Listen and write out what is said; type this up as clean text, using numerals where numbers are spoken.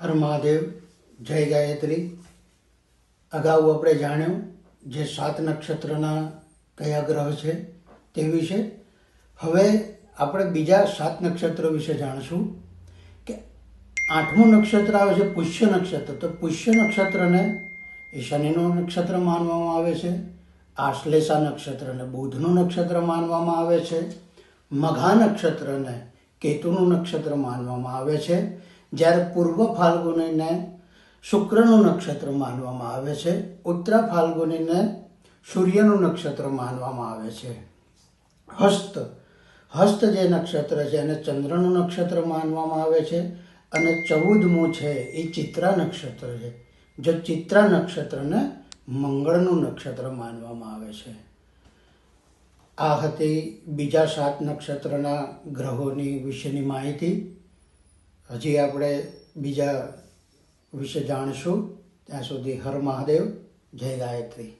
હર મહાદેવ, જય ગાયત્રી. અગાઉ આપણે જાણ્યું જે 7 નક્ષત્રના કયા ગ્રહ છે તે વિશે. હવે આપણે બીજા 7 નક્ષત્રો વિશે જાણશું કે 8મું નક્ષત્ર આવે છે પુષ્ય નક્ષત્ર. તો પુષ્ય નક્ષત્રને એ શનિનું નક્ષત્ર માનવામાં આવે છે. આશ્લેષા નક્ષત્રને બુધનું નક્ષત્ર માનવામાં આવે છે. મઘા નક્ષત્રને કેતુનું નક્ષત્ર માનવામાં આવે છે. જ્યારે પૂર્વ ફાલ્ગુનીને શુક્રનું નક્ષત્ર માનવામાં આવે છે. ઉત્તરા ફાલ્ગુનીને સૂર્યનું નક્ષત્ર માનવામાં આવે છે. હસ્ત જે નક્ષત્ર છે એને ચંદ્રનું નક્ષત્ર માનવામાં આવે છે. અને 14મું છે એ ચિત્રા નક્ષત્ર છે. જો ચિત્રા નક્ષત્રને મંગળનું નક્ષત્ર માનવામાં આવે છે. આ હતી બીજા 7 નક્ષત્રના ગ્રહોની વિશેની માહિતી. હજી આપણે બીજા વિશે જાણીશું. ત્યાં સુધી હર મહાદેવ, જય ગાયત્રી.